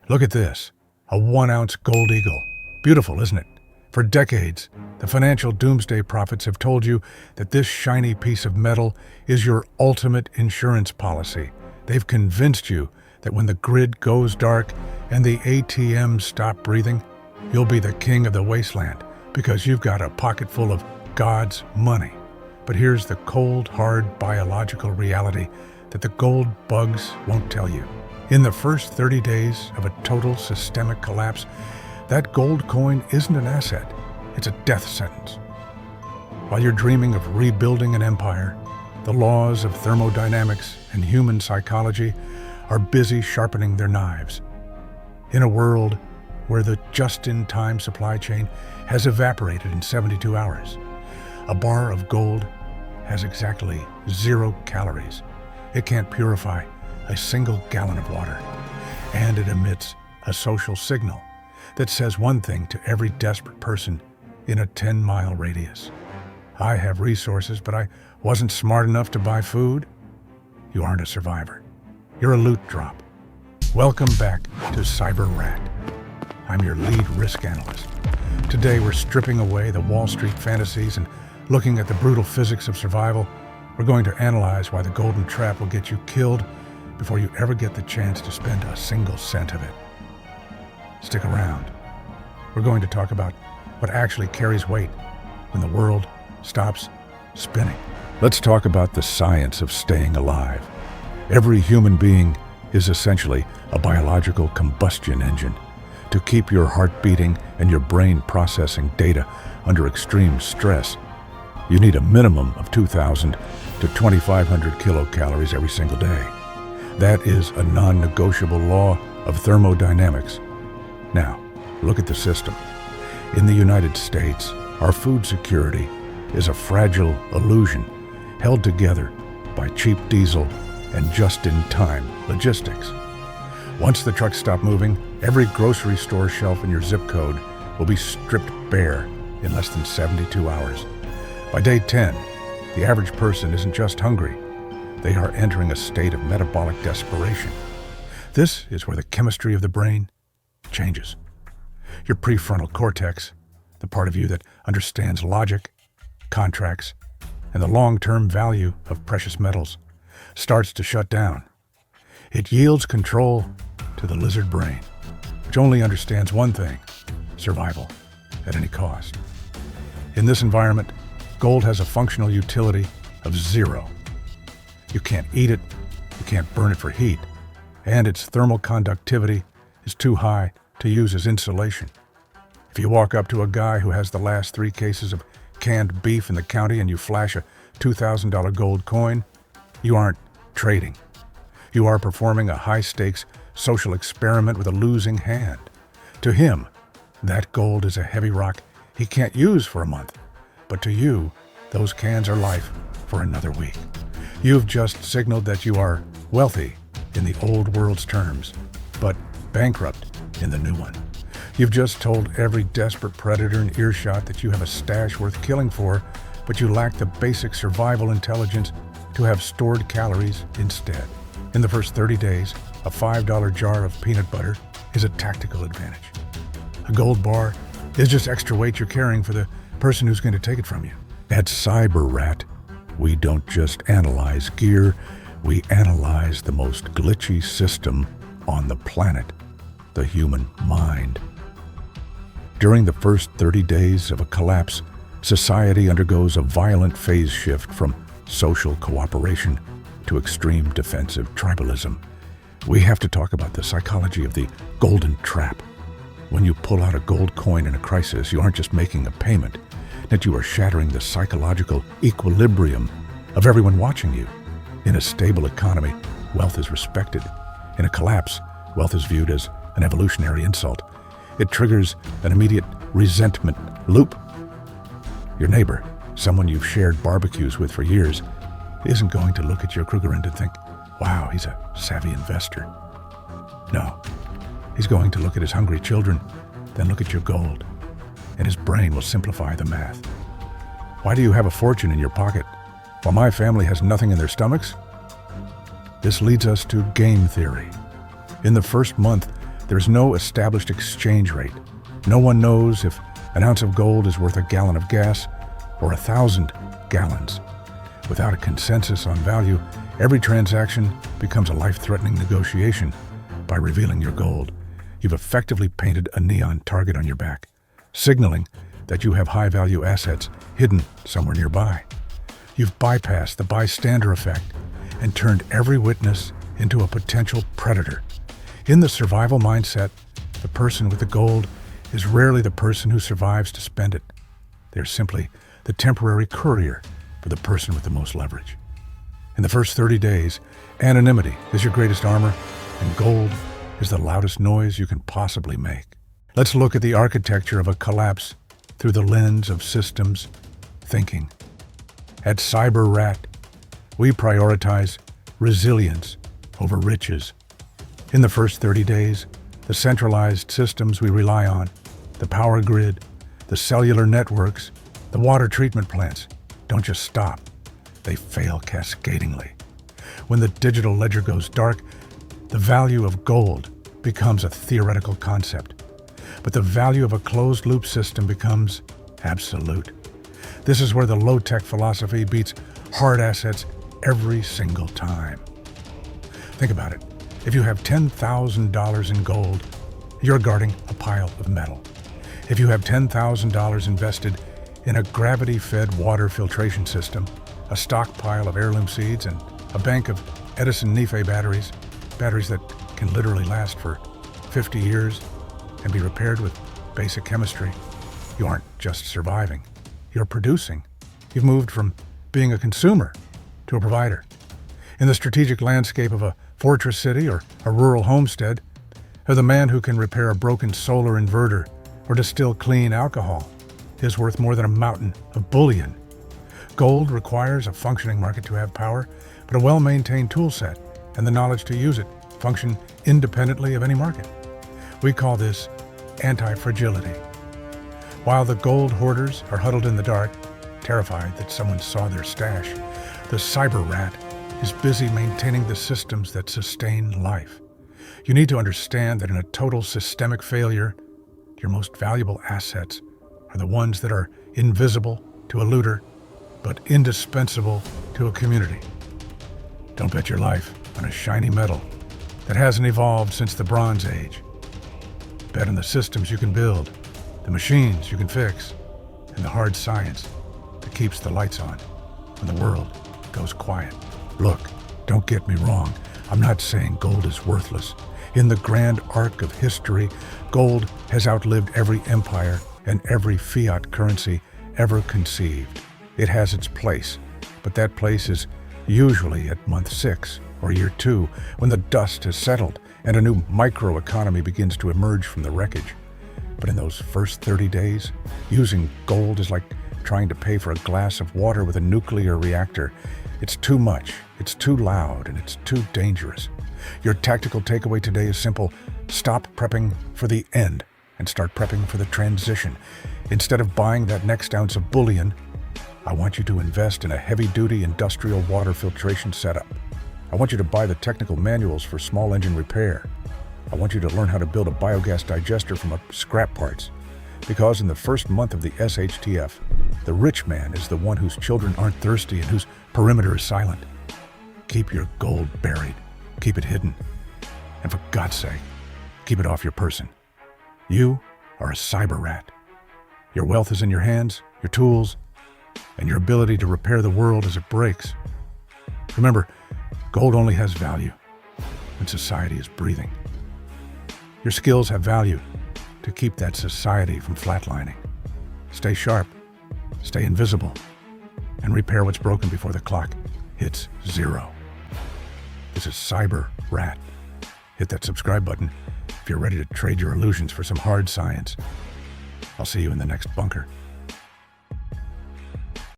Look at this, a 1-ounce gold eagle. Beautiful, isn't it? For decades, the financial doomsday prophets have told you that this shiny piece of metal is your ultimate insurance policy. They've convinced you that when the grid goes dark and the ATMs stop breathing, you'll be the king of the wasteland because you've got a pocket full of God's money. But here's the cold, hard biological reality that the gold bugs won't tell you. In the first 30 days of a total systemic collapse, that gold coin isn't an asset, it's a death sentence. While you're dreaming of rebuilding an empire, the laws of thermodynamics and human psychology are busy sharpening their knives. In a world where the just-in-time supply chain has evaporated in 72 hours, a bar of gold has exactly 0 calories. It can't purify a single gallon of water, and it emits a social signal that says one thing to every desperate person in a 10-mile radius. I have resources, but I wasn't smart enough to buy food. You aren't a survivor. You're a loot drop. Welcome back to Cyber Rat. I'm your lead risk analyst. Today we're stripping away the Wall Street fantasies and looking at the brutal physics of survival. We're going to analyze why the golden trap will get you killed before you ever get the chance to spend a single cent of it. Stick around. We're going to talk about what actually carries weight when the world stops spinning. Let's talk about the science of staying alive. Every human being is essentially a biological combustion engine. To keep your heart beating and your brain processing data under extreme stress, you need a minimum of 2,000 to 2,500 kilocalories every single day. That is a non-negotiable law of thermodynamics. Now, look at the system. In the United States, our food security is a fragile illusion held together by cheap diesel and just-in-time logistics. Once the trucks stop moving, every grocery store shelf in your zip code will be stripped bare in less than 72 hours. By day 10, the average person isn't just hungry. They are entering a state of metabolic desperation. This is where the chemistry of the brain changes. Your prefrontal cortex, the part of you that understands logic, contracts, and the long-term value of precious metals, starts to shut down. It yields control to the lizard brain, which only understands one thing: survival at any cost. In this environment, gold has a functional utility of 0. You can't eat it, you can't burn it for heat, and its thermal conductivity is too high to use as insulation. If you walk up to a guy who has the last 3 cases of canned beef in the county and you flash a $2,000 gold coin, you aren't trading. You are performing a high-stakes social experiment with a losing hand. To him, that gold is a heavy rock he can't use for a month. But to you, those cans are life for another week. You've just signaled that you are wealthy in the old world's terms, but bankrupt in the new one. You've just told every desperate predator in earshot that you have a stash worth killing for, but you lack the basic survival intelligence to have stored calories instead. In the first 30 days, a $5 jar of peanut butter is a tactical advantage. A gold bar is just extra weight you're carrying for the person who's going to take it from you. At Cyber Rat, we don't just analyze gear, we analyze the most glitchy system on the planet, the human mind. During the first 30 days of a collapse, society undergoes a violent phase shift from social cooperation to extreme defensive tribalism. We have to talk about the psychology of the golden trap. When you pull out a gold coin in a crisis, you aren't just making a payment, that you are shattering the psychological equilibrium of everyone watching you. In a stable economy, wealth is respected. In a collapse, wealth is viewed as an evolutionary insult. It triggers an immediate resentment loop. Your neighbor, someone you've shared barbecues with for years, isn't going to look at your Krugerrand and think, wow, he's a savvy investor. No, he's going to look at his hungry children, then look at your gold, and his brain will simplify the math. Why do you have a fortune in your pocket while my family has nothing in their stomachs? This leads us to game theory. In the first month, There's no established exchange rate. No one knows if an ounce of gold is worth a gallon of gas or 1,000 gallons. Without a consensus on value, every transaction becomes a life-threatening negotiation. By revealing your gold, you've effectively painted a neon target on your back, signaling that you have high-value assets hidden somewhere nearby. You've bypassed the bystander effect and turned every witness into a potential predator. In the survival mindset, the person with the gold is rarely the person who survives to spend it. They're simply the temporary courier for the person with the most leverage. In the first 30 days, anonymity is your greatest armor, and gold is the loudest noise you can possibly make. Let's look at the architecture of a collapse through the lens of systems thinking. At CyberRat, we prioritize resilience over riches. In the first 30 days, the centralized systems we rely on, the power grid, the cellular networks, the water treatment plants, don't just stop. They fail cascadingly. When the digital ledger goes dark, the value of gold becomes a theoretical concept, but the value of a closed-loop system becomes absolute. This is where the low-tech philosophy beats hard assets every single time. Think about it. If you have $10,000 in gold, you're guarding a pile of metal. If you have $10,000 invested in a gravity-fed water filtration system, a stockpile of heirloom seeds, and a bank of Edison Nife batteries that can literally last for 50 years and be repaired with basic chemistry, you aren't just surviving. You're producing. You've moved from being a consumer to a provider. In the strategic landscape of a fortress city or a rural homestead, the man who can repair a broken solar inverter or distill clean alcohol is worth more than a mountain of bullion. Gold requires a functioning market to have power, but a well-maintained tool set and the knowledge to use it function independently of any market. We call this anti-fragility. While the gold hoarders are huddled in the dark, terrified that someone saw their stash, the cyber rat is busy maintaining the systems that sustain life. You need to understand that in a total systemic failure, your most valuable assets are the ones that are invisible to a looter, but indispensable to a community. Don't bet your life on a shiny metal that hasn't evolved since the Bronze Age. Bet on the systems you can build, the machines you can fix, and the hard science that keeps the lights on when the world goes quiet. Look, don't get me wrong. I'm not saying gold is worthless. In the grand arc of history, gold has outlived every empire and every fiat currency ever conceived. It has its place, but that place is usually at month 6 or year 2, when the dust has settled and a new microeconomy begins to emerge from the wreckage. But in those first 30 days, using gold is like trying to pay for a glass of water with a nuclear reactor. It's too much, it's too loud, and it's too dangerous. Your tactical takeaway today is simple. Stop prepping for the end and start prepping for the transition. Instead of buying that next ounce of bullion, I want you to invest in a heavy-duty industrial water filtration setup. I want you to buy the technical manuals for small engine repair. I want you to learn how to build a biogas digester from scrap parts. Because in the first month of the SHTF, the rich man is the one whose children aren't thirsty and whose perimeter is silent. Keep your gold buried. Keep it hidden. And for God's sake, keep it off your person. You are a cyber rat. Your wealth is in your hands, your tools, and your ability to repair the world as it breaks. Remember, gold only has value when society is breathing. Your skills have value to keep that society from flatlining. Stay sharp, stay invisible, and repair what's broken before the clock hits 0. This is Cyber Rat. Hit that subscribe button if you're ready to trade your illusions for some hard science. I'll see you in the next bunker.